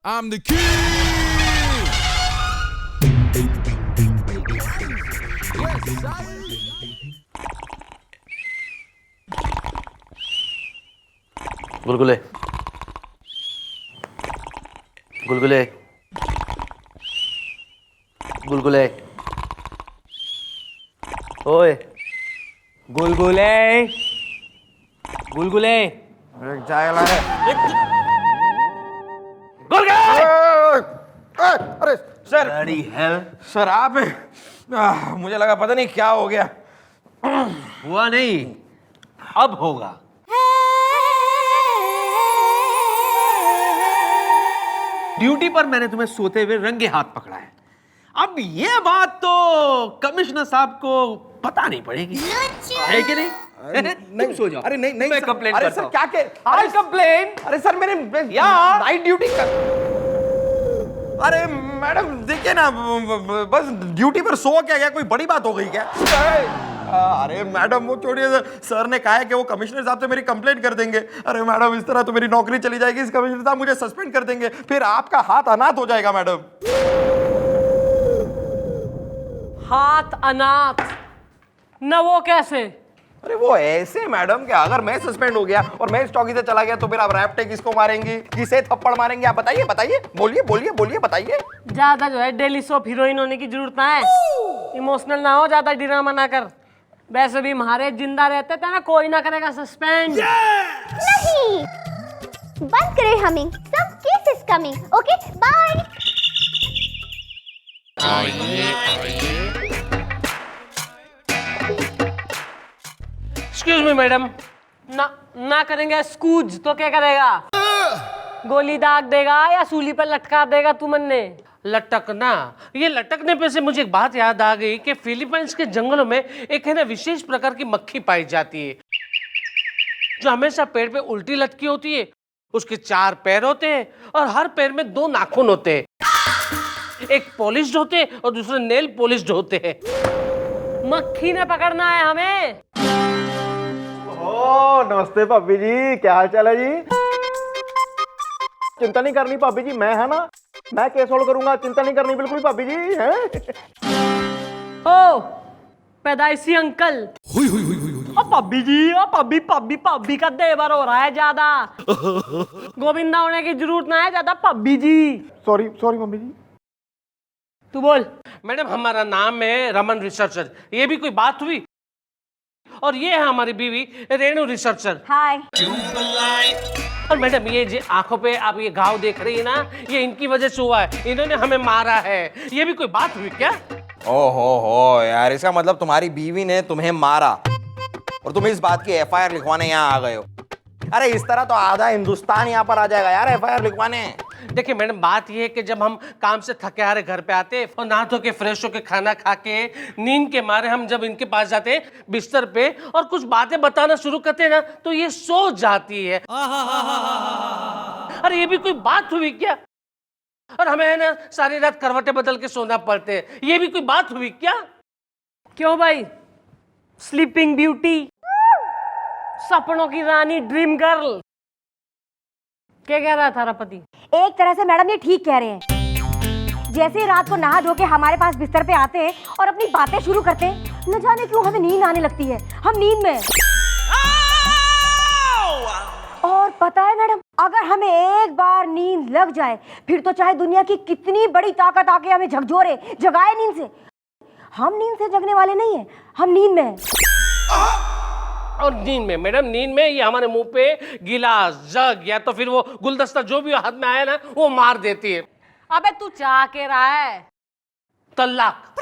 I'm the king. गुलगुले गुलगुले गुलगुले ओए गुलगुले गुलगुले जाएगा रे। गुलगुले अरे सर, Bloody hell! सर आप हैं? मुझे लगा पता नहीं क्या हो गया। हुआ नहीं, अब होगा। ड्यूटी पर मैंने तुम्हें सोते हुए रंगे हाथ पकड़ा है। अब ये बात तो कमिश्नर साहब को पता नहीं पड़ेगी, है कि नहीं? तुम सो जाओ। अरे नहीं नहीं मैं सर, कंप्लेन अरे करता सर हूं। क्या अरे कंप्लेन। अरे सर मैंने नाइट ड्यूटी कर। अरे मैडम देखिए ना, बस ड्यूटी पर सो क्या गया, कोई बड़ी बात हो गई क्या? अरे मैडम वो छोड़िए, सर ने कहा है कि वो कमिश्नर साहब से मेरी कंप्लेंट कर देंगे। अरे मैडम इस तरह तो मेरी नौकरी चली जाएगी, इस कमिश्नर साहब मुझे सस्पेंड कर देंगे, फिर आपका हाथ अनाथ हो जाएगा मैडम। हाथ अनाथ न, वो कैसे? अरे वो ऐसे मैडम कि अगर मैं सस्पेंड हो गया और मैं इस चौकी से चला गया तो फिर आप रैप्टे किसको मारेंगी, किसे थप्पड़ मारेंगे? आप बताइए बताइए, बोलिए बोलिए बोलिए बताइए। ज्यादा जो है डेली सोप हीरोइन होने की जरूरत ना है। इमोशनल ना हो, ज्यादा ड्रामा ना कर। वैसे भी हमारे जिंदा रहते थे ना, कोई ना करेगा सस्पेंड। नहीं, बंद करें हमिंग, सब case is coming. Okay bye. Excuse me madam. ना ना करेंगे स्कूज तो क्या करेगा? गोली दाग देगा या सूली पर लटका देगा तुमने? लटकना, ये लटकने पे से मुझे एक बात याद आ गई कि फिलीपींस के जंगलों में एक है ना विशेष प्रकार की मक्खी पाई जाती है जो हमेशा पेड़ पे उल्टी लटकी होती है। उसके 4 पैर होते हैं और हर पैर में 2 नाखून होते हैं। एक पॉलिश्ड होते हैं और दूसरे नेल पॉलिश्ड होते हैं। मक्खी ने पकड़ना है हमें। ओ नमस्ते भाभी जी, क्या हाल चाल है जी? चिंता नहीं करनी भाभी जी, मैं है ना, मैं केस सोल्व करूंगा, चिंता नहीं करनी बिल्कुल भाभी जी। हैं? ओ पैदाइशी अंकल। ओ पब्बी जी, ओ पब्बी पब्बी पब्बी का देवर हो रहा है ज्यादा। गोविंदा होने की जरूरत ना है ज्यादा, पब्बी जी। सॉरी सॉरी मम्मी जी। तू बोल। मैडम हमारा नाम है रमन रिसर्चर, ये भी कोई बात हुई? और ये है हमारी बीवी रेणु रिसर्चर। हाय। और मैडम ये जो आंखों पे आप ये घाव देख रही है ना, ये इनकी वजह से हुआ है, इन्होंने हमें मारा है। ये भी कोई बात हुई क्या? ओहो यार, इसका मतलब तुम्हारी बीवी ने तुम्हें मारा और तुम इस बात की एफआईआर लिखवाने यहाँ आ गए हो। अरे इस तरह तो आधा हिंदुस्तान यहाँ पर आ जाएगा यार एफआईआर लिखवाने। देखिए मैडम बात ये है कि जब हम काम से थके हारे घर पे आते और नहा धो के फ्रेश होके खाना खा के नींद के मारे हम जब इनके पास जाते बिस्तर पे और कुछ बातें बताना शुरू करते हैं ना, तो ये सो जाती है। अरे ये भी कोई बात हुई क्या? और हमें है ना सारी रात करवटें बदल के सोना पड़ते हैं, ये भी कोई बात हुई क्या? क्यों भाई? स्लीपिंग ब्यूटी, सपनों की रानी, ड्रीम गर्ल, क्या कह रहा है थारा पति? एक तरह से मैडम ये ठीक कह रहे हैं। जैसे ही रात को नहा धो के हमारे पास बिस्तर पे आते हैं और अपनी बातें शुरू करते हैं, न जाने क्यों हमें नींद आने लगती है। हम नींद में। और पता है मैडम, अगर हमें एक बार नींद लग जाए फिर तो चाहे दुनिया की कितनी बड़ी ताकत आके हमें झकझोरे, जगाए नींद से, हम नींद से जगने वाले नहीं है, हम नींद में हैं। और नींद में मैडम, नींद में ये हमारे मुंह पे गिलास, जग या तो फिर वो गुलदस्ता जो भी हाथ में आया ना वो मार देती है। अबे तू चाह के रहा है? तलाक।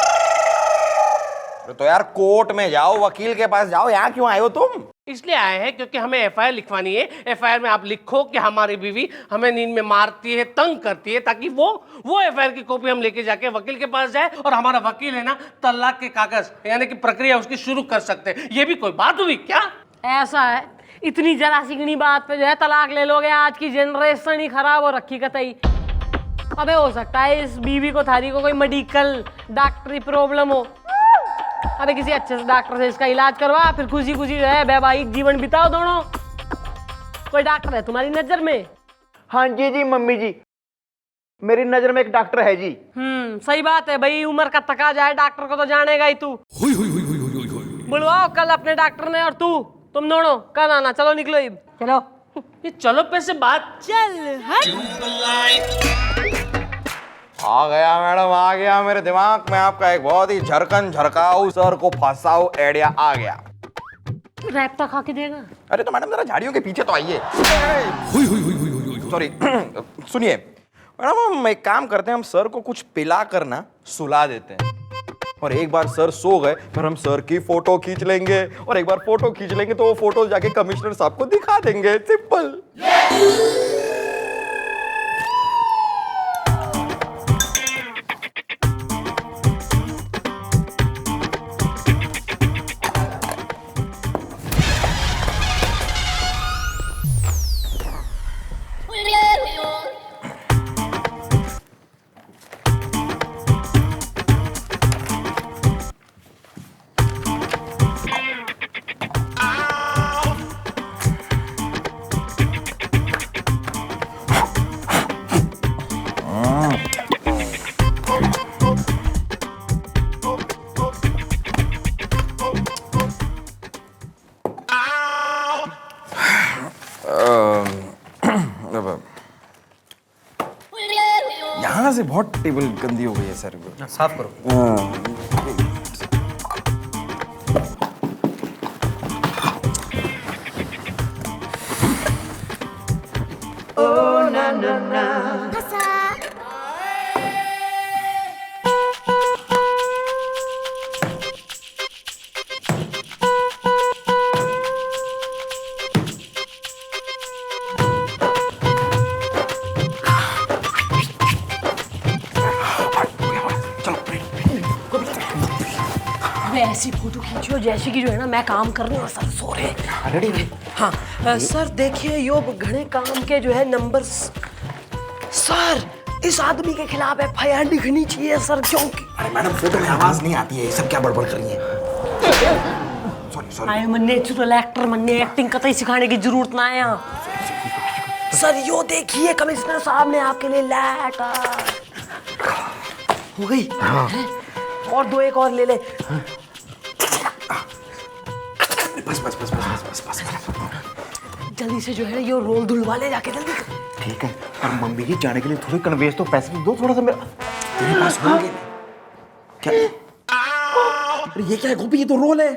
तो यार कोर्ट में जाओ, वकील के पास जाओ, यहाँ क्यों आए हो तुम? इसलिए आए हैं क्योंकि हमें एफआईआर लिखवानी है। एफआईआर में आप लिखो कि हमारी बीवी हमें नींद में मारती है, तंग करती है, ताकि वो एफआईआर की कॉपी हम लेके जाके वकील के पास जाए और हमारा वकील है ना तलाक के कागज यानी कि प्रक्रिया उसकी शुरू कर सकते हैं। ये भी कोई बात हुई क्या? ऐसा है, इतनी जरा सिगनी बात पे जो है तलाक ले लोगे? आज की जनरेशन ही खराब हो रखी कतई। अबे हो सकता है इस बीवी को थारी को कोई मेडिकल डॉक्टरी प्रॉब्लम हो। अबे किसी अच्छे से डॉक्टर से इसका इलाज करवा, फिर खुशी खुशी जो है वैवाहिक जीवन बिताओ दोनों। कोई डॉक्टर है तुम्हारी नजर में? हाँ जी जी मम्मी जी, मेरी नजर में एक डॉक्टर है जी। सही बात है भाई, उम्र का तका जाए डॉक्टर को तो जानेगा ही तू। बुलवाओ कल अपने डॉक्टर ने, और तुम दोनों कल आना। चलो निकलो इब। चलो। ये चलो पे से बात चल आ गया मैडम, आ गया मेरे दिमाग में आपका एक बहुत ही झरकन झरकाऊ सर को फंसाऊ आइडिया आ गया। रैप्टा खा के देगा। अरे तो मैडम जरा झाड़ियों के पीछे तो आइए। सॉरी सुनिए मैडम, हम एक काम करते हैं, हम सर को कुछ पिला कर ना सुला देते हैं, और एक बार सर सो गए फिर हम सर की फोटो खींच लेंगे, और एक बार फोटो खींच लेंगे तो वो फोटो जाके कमिश्नर साहब को दिखा देंगे। सिंपल। यहाँ से बहुत टेबल गंदी हो गई है सर। साफ करो। ऐसी फोटो खींचियो जैसे कि जो है ना मैं काम कर रही हूँ और सर सो रहे हैं। हाँ सर देखिए यो घने काम के जो है नंबर। सर इस आदमी के खिलाफ FIR लिखनी चाहिए सर, क्योंकि अरे मैडम फोटो में आवाज नहीं आती है, ये सब क्या बड़बड़ कर रही है? आई एम नेचुरल एक्टर, मन्ने एक्टिंग कतई सिखाने की जरूरत ना है यहाँ। सर यो देखिए कमिश्नर साहब ने आपके लिए लेटर। हो गई? हैं? और दो एक और ले ले। बस। जल्दी से जो है ना यो रोल धुलवा ले जाके जल्दी। ठीक है, पर मम्मी जी जाने के लिए थोड़ी कन्वेंस तो पैसे दो थोड़ा सा मेरा। तेरे पास होंगे क्या? अरे ये क्या है गोपी, ये तो रोल है।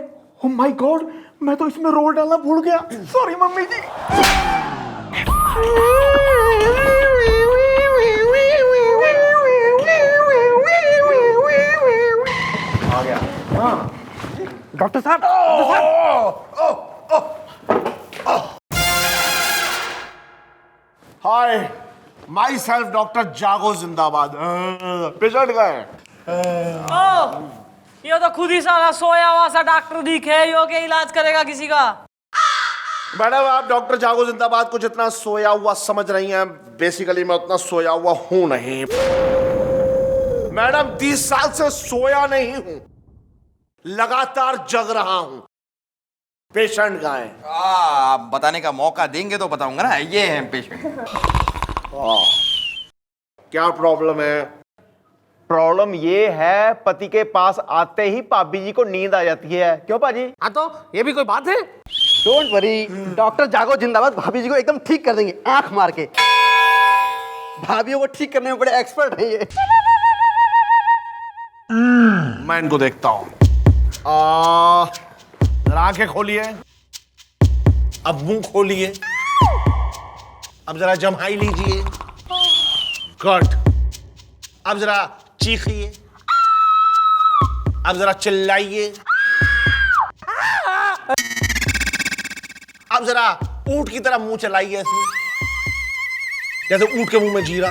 ओह माय गॉड, मैं तो इसमें रोल डालना भूल गया। सॉरी मम्मी जी। आ गया। हाँ डॉक्टर साहब, हाय, माई सेल्फ डॉक्टर जागो जिंदाबाद। पेशेंट का है। यो तो खुद ही सारा सोया हुआ सा डॉक्टर दिखे, यो के इलाज करेगा किसी का। मैडम आप डॉक्टर जागो जिंदाबाद कुछ इतना सोया हुआ समझ रही हैं, बेसिकली मैं उतना सोया हुआ हूं नहीं। मैडम 30 साल से सोया नहीं हूं, लगातार जग रहा हूं। पेशेंट कहाँ है? आप बताने का मौका देंगे तो बताऊंगा ना। ये है पेशेंट। क्या प्रॉब्लम है? प्रॉब्लम ये है पति के पास आते ही भाभी जी को नींद आ जाती है। क्यों पाजी? हाँ तो ये भी कोई बात है? डोंट वरी, डॉक्टर जागो जिंदाबाद भाभी जी को एकदम ठीक कर देंगे आंख मार के। भाभियों को ठीक करने में बड़े एक्सपर्ट हैं ये। मैं इनको देखता हूं। आंखें खोलिए, अब मुंह खोलिए, अब जरा जम्हाई लीजिए। गुड। अब जरा चीखिए, अब जरा चिल्लाइए, अब जरा ऊंट की तरह मुंह चलाइए ऐसे, जैसे ऊंट के मुंह में जीरा।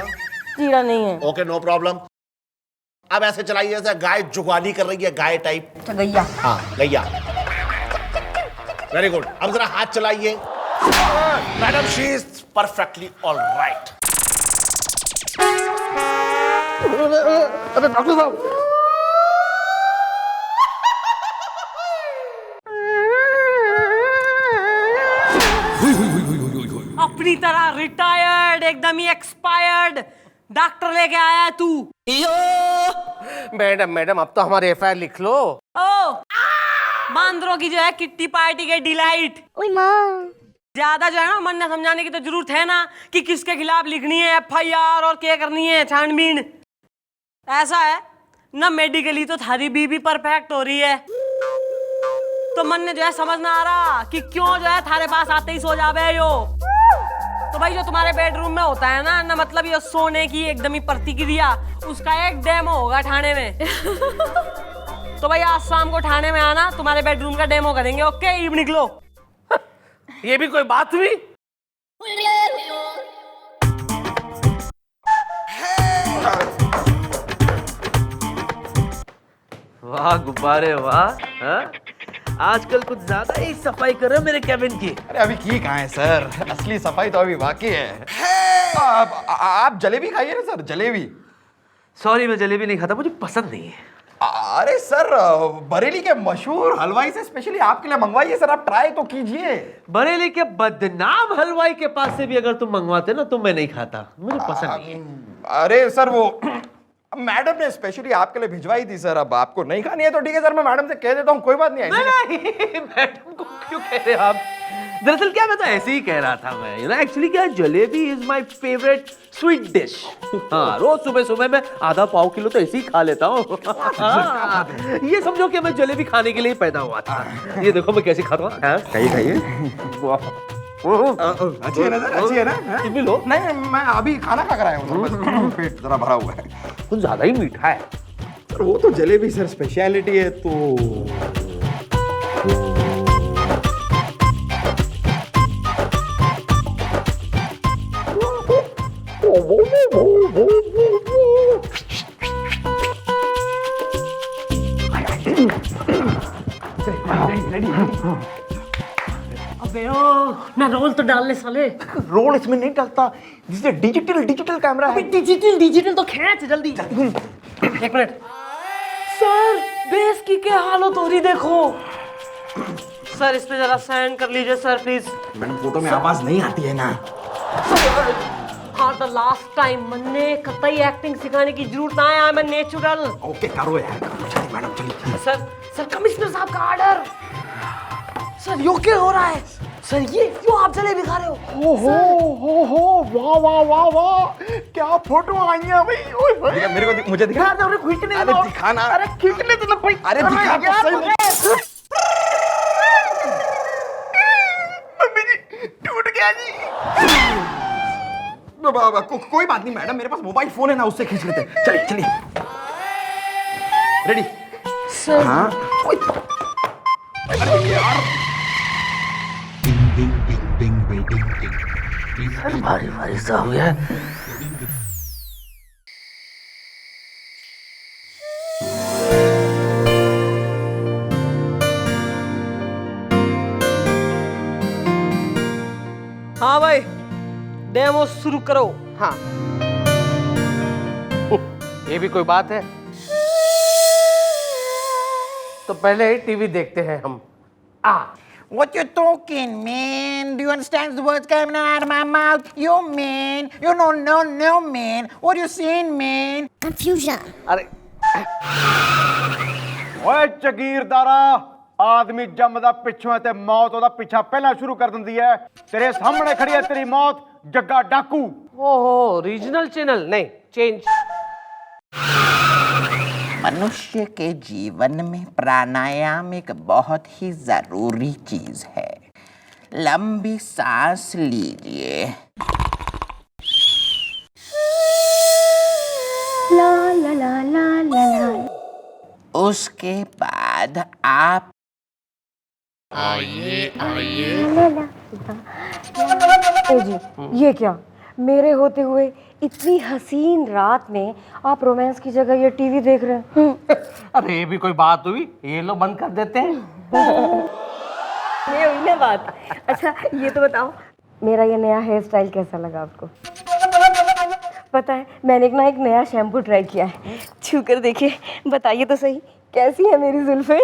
जीरा नहीं है। Okay no problem. अब ऐसे चलाइए जैसे गाय जुगाली कर रही है, गाय टाइप। अच्छा गैया। हाँ गैया। Very good. अब जरा हाथ चलाइए। Madam she is perfectly all right. अरे डॉक्टर साहब, अपनी तरह रिटायर्ड, एकदम ही एक्सपायर्ड, डॉक्टर लेके आया है तू? मैडम मैडम अब तो हमारे एफआईआर लिख लो। ओ बांदरों की जो है किट्टी पार्टी के डिलाइट। ज्यादा जो है ना मन ने समझाने की तो जरूरत है ना कि किसके खिलाफ लिखनी है एफआईआर और क्या करनी है छानबीन। ऐसा है ना, मेडिकली तो थारी बीबी परफेक्ट हो रही है, तो मन ने जो है समझ ना आ रहा कि क्यों जो है थारे पास आते ही सो जावे यो। तो भाई जो तुम्हारे बेडरूम में होता है ना मतलब ये सोने की एकदम ही प्रतिक्रिया, उसका एक डेमो होगा थाने में। तो भाई आज शाम को थाने में आना, तुम्हारे बेडरूम का डेमो करेंगे। ओके इव निकलो। ये भी कोई बात हुई? वाह गुब्बारे वाह, हाँ? आजकल कुछ ज्यादा ही सफाई कर रहे हो मेरे कैबिन की। अरे अभी की कहाँ है सर, असली सफाई तो अभी बाकी है। आप जलेबी खाइए ना सर, जलेबी। सॉरी मैं जलेबी नहीं खाता, मुझे पसंद नहीं है। अरे सर बरेली के मशहूर हलवाई से स्पेशली आपके लिए मंगवाइए सर, आप ट्राई तो कीजिए। बरेली के बदनाम हलवाई के पास से भी अगर तुम मंगवाते ना तो मैं नहीं खाता, मुझे पसंद नहीं है। अरे सर वो मैडम ने स्पेशली आपके लिए भिजवाई थी सर, अब आपको नहीं खानी है तो ठीक है सर, मैं मैडम से कह देता हूँ, कोई बात नहीं। नहीं मैडम को क्यों कह रहे हो आप? दरअसल क्या मैं तो ऐसे ही कह रहा था मैं, यू नो एक्चुअली क्या jalebi is my favourite sweet dish. हाँ रोज सुबह सुबह मैं आधा पाव किलो तो ऐसे ही खा लेता हूँ। हाँ, ये समझो कि मैं जलेबी खाने के लिए पैदा हुआ था। ये देखो मैं कैसे खाता हूँ। खाइए खाइए। अच्छी है ना सर, अच्छी है ना? इतनी लो। नहीं मैं अभी खाना खा कर आया हूँ, बस पेट जरा भरा हुआ है। कुछ ज्यादा ही मीठा है। सर वो तो जलेबी सर स्पेशलिटी है तो। अबे ओ ना रोल तो डालने साले। रोल इसमें नहीं डलता, जिसे डिजिटल कैमरा है। डिजिटल तो खींच जल्दी। एक मिनट सर, बेस की क्या हालत हो रही देखो सर, इस पे जरा साइन कर लीजिए सर प्लीज। मैडम फोटो में आवाज नहीं आती है ना। हाँ द लास्ट टाइम मन्ने कतई एक्टिंग सिखाने की जरूरत ना है, मैं नेचुरल। ओके करो यार, चलिए मैडम चलिए। सर कमिश्नर साहब का ऑर्डर। सर यो क्या हो रहा है? सर ये क्यों आप जलेबी खा रहे हो? हो वाह वाह वाह वाह, क्या फोटो आई है भाई। ओए भाई मेरे को मुझे दिखा। अरे खींचने अरे दिखाना। अरे खींचने तो ना भाई। अरे दिखा तो सही। मम्मी जी टूट गया जी। कोई बात नहीं मैडम, मेरे पास मोबाइल फोन है ना, उससे खींच लेते हैं। चलिए चलिए। रेडी सर हाँ। अरे यार भारी भारी सा हो गया। हाँ भाई डेमो शुरू करो। हाँ ये भी कोई बात है? तो पहले ही टीवी देखते हैं हम। What you talking, man? Do you understand the words coming out of my mouth? You man, you no man. What you saying, man? अरे ਓਏ ਚਗੀਰਦਾਰਾ, ਆਦਮੀ ਜੰਮਦਾ ਪਿੱਛੋਂ ਹੈ ਤੇ ਮੌਤ ਉਹਦਾ ਪਿੱਛਾ ਪਹਿਲਾਂ ਸ਼ੁਰੂ ਕਰ ਦਿੰਦੀ ਹੈ। ਤੇਰੇ ਸਾਹਮਣੇ ਖੜੀ ਹੈ ਤੇਰੀ ਮੌਤ, ਜੱਗਾ ਡਾਕੂ। ओहो रीजनल चैनल नहीं चेंज। मनुष्य के जीवन में प्राणायाम एक बहुत ही जरूरी चीज है। लंबी सांस लीजिए। ला ला ला ला ला ला। उसके बाद आप ए जी ये क्या, मेरे होते हुए इतनी हसीन रात में आप रोमांस की जगह ये टीवी देख रहे हैं? अरे ये भी कोई बात हुई? ये लो बंद कर देते हैं। ये हुई ना बात। अच्छा ये तो बताओ, मेरा ये नया हेयर स्टाइल कैसा लगा आपको? पता है मैंने एक नया शैम्पू ट्राई किया है, छू कर देखिए, बताइए तो सही कैसी है मेरी जुल्फे?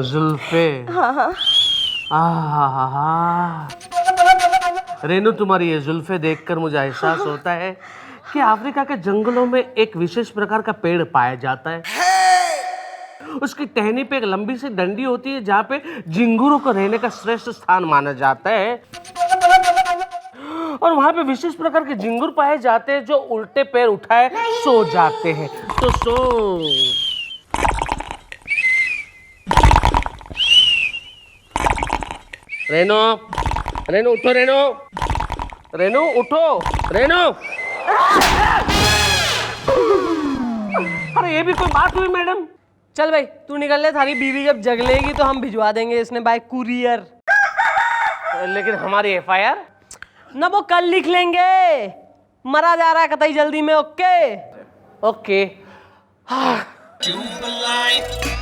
जुल्फे? हाँ हाँ। रेनू, तुम्हारी ये जुल्फे देखकर मुझे एहसास होता है कि अफ्रीका के जंगलों में एक विशेष प्रकार का पेड़ पाया जाता है। उसकी टहनी पे एक लंबी सी डंडी होती है जहाँ पे झिंगुरों को रहने का श्रेष्ठ स्थान माना जाता है, और वहाँ पे विशेष प्रकार के झिंगुर पाए जाते हैं जो उल्टे पैर उठाए सो जाते हैं। तो सो रेनो, रेनो उठो, रेनो, रेनो उठो, रेनो। अरे ये भी कोई बात हुई मैडम? चल भाई तू निकल ले, थारी बीवी जब जगलेगी तो हम भिजवा देंगे इसने बाय कुरियर। लेकिन हमारी FIR ना वो कल लिख लेंगे, मरा जा रहा है कतई जल्दी में। Okay okay.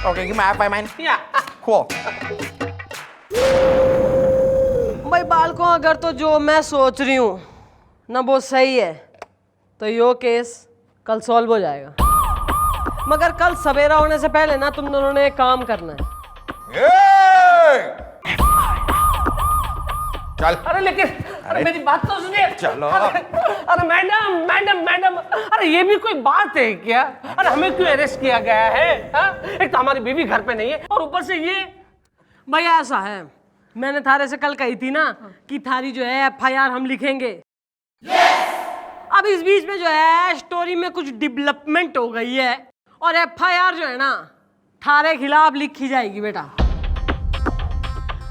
Okay, give me half my mind. Cool. भाई बालकों, अगर तो जो मैं सोच रही हूँ ना वो सही है तो यो केस कल सॉल्व हो जाएगा, मगर कल सवेरा होने से पहले ना तुम दोनों ने एक काम करना है। चल। अरे लेकिन अरे मेरी बात तो सुनिए। चलो। अरे मैडम मैडम मैडम, अरे ये भी कोई बात है क्या? अरे हमें क्यों अरेस्ट किया गया है? एक तो हमारी बीवी घर पे नहीं है और ऊपर से ये। भैया ऐसा है, मैंने थारे से कल कही थी ना कि थारी जो है FIR हम लिखेंगे। अब इस बीच में जो है स्टोरी में कुछ डेवलपमेंट हो गई है और FIR जो है ना थारे खिलाफ लिखी जाएगी बेटा।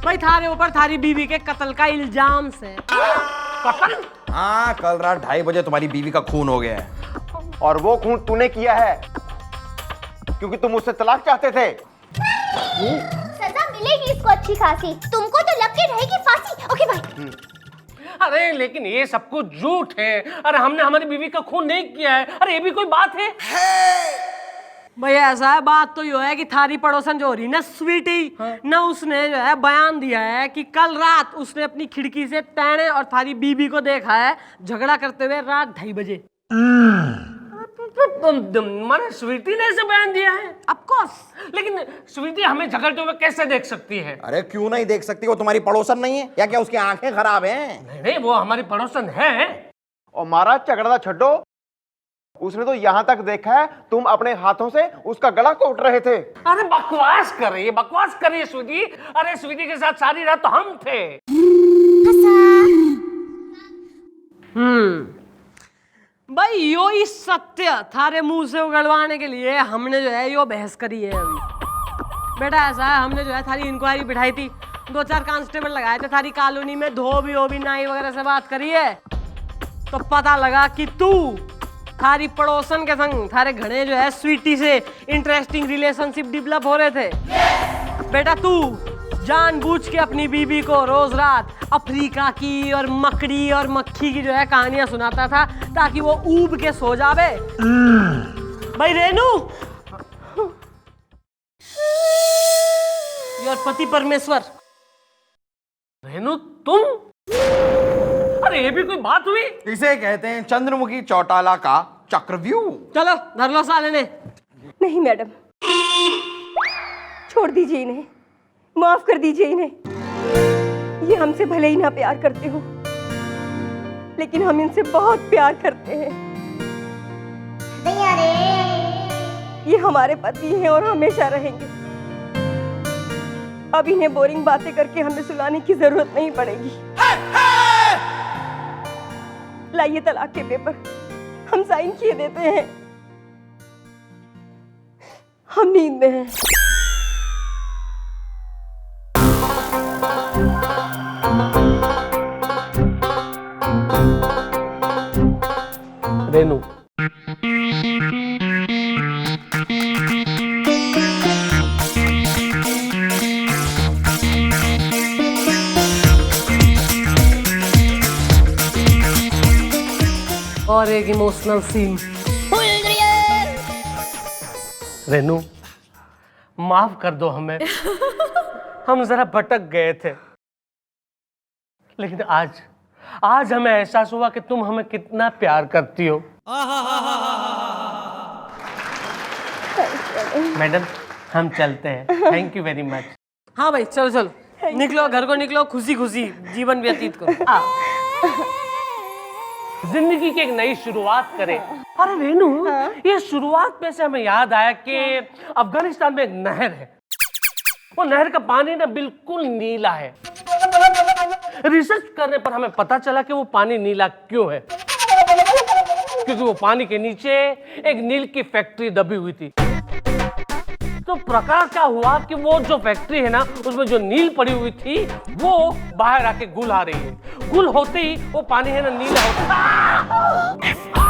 भाई थारे ऊपर थारी बीवी के कत्ल का इल्जाम से। कत्ल? हाँ, कल रात 2:30 बजे तुम्हारी बीवी का खून हो गया है। और वो खून तूने किया है क्योंकि तुम मुझसे तलाक चाहते थे। सजा मिलेगी इसको अच्छी खासी, तुमको तो लग के रहेगी फांसी। Okay bye. अरे लेकिन ये सब कुछ झूठ है। अरे हमने हमारी बीवी का खून नहीं किया है। अरे ये भी कोई बात है? भैया ऐसा है, बात तो यो है कि थारी पड़ोसन जो हो रही ना स्वीटी ना, उसने जो है बयान दिया है कि कल रात उसने अपनी खिड़की से तैने और थारी बीबी को देखा है झगड़ा करते हुए रात 2:30 बजे। माने स्वीटी ने ऐसे बयान दिया है? Of course. लेकिन स्वीटी हमें झगड़ते हुए कैसे देख सकती है? अरे क्यों नहीं देख सकती? वो तुम्हारी पड़ोसन नहीं है या क्या उसकी आंखें खराब हैं? नहीं नहीं, वो हमारी पड़ोसन है। और महाराज झगड़ा छड्डो, उसने तो यहाँ तक देखा है तुम अपने हाथों से उसका गला घोट रहे थे। अरे बकवास कर रही है, बकवास कर रही है स्वीटी। अरे स्वीटी के साथ सारी रात तो हम थे। भाई यो ही सत्य थारे मुंह से उगलवाने के लिए हमने जो है यो बहस करी है अभी। बेटा ऐसा है, हमने जो है थारी इंक्वायरी बिठाई थी, 2-4 कांस्टेबल लगाए थे थारी कॉलोनी में, धोबी नाई वगैरह से बात करी है, तो पता लगा कि तू थारी पड़ोसन के संग थारे घने जो है स्वीटी से इंटरेस्टिंग रिलेशनशिप डेवलप हो रहे थे। बेटा तू जानबूझ के अपनी बीबी को रोज रात अफ्रीका की और मकड़ी और मक्खी की जो है कहानियां सुनाता था ताकि वो ऊब के सो जावे। भाई रेनू, योर पति परमेश्वर। रेनू तुम? अरे ये भी कोई बात हुई? इसे कहते हैं चंद्रमुखी चौटाला का चक्रव्यूह। चलो धर लो साले ने। नहीं मैडम, छोड़ दीजिए इन्हें, माफ कर दीजिए इन्हें। ये हमसे भले ही ना प्यार करते हो, लेकिन हम इनसे बहुत प्यार करते हैं। ये हमारे पति हैं और हमेशा रहेंगे। अब इन्हें बोरिंग बातें करके हमें सुलाने की जरूरत नहीं पड़ेगी। लाइए तलाक के पेपर, हम साइन किए देते हैं। हम नींद में हैं। रेनू, और एक इमोशनल सीन। रेनू माफ कर दो हमें, हम जरा भटक गए थे, लेकिन आज हमें एहसास हुआ कि तुम हमें कितना प्यार करती हो। मैडम हम चलते हैं। Thank you very much. हाँ भाई चलो चलो, निकलो घर को, निकलो खुशी खुशी जीवन व्यतीत करो। जिंदगी की एक नई शुरुआत करें। अरे रेनू, ये शुरुआत में से हमें याद आया कि अफगानिस्तान में एक नहर है। वो नहर का पानी ना बिल्कुल नीला है। रिसर्च करने पर हमें पता चला कि वो पानी नीला क्यों है, क्योंकि वो पानी के नीचे एक नील की फैक्ट्री दबी हुई थी। तो प्रकार क्या हुआ कि वो जो फैक्ट्री है ना, उसमें जो नील पड़ी हुई थी वो बाहर आके गुल आ रही है। गुल होते ही वो पानी है ना नीला होता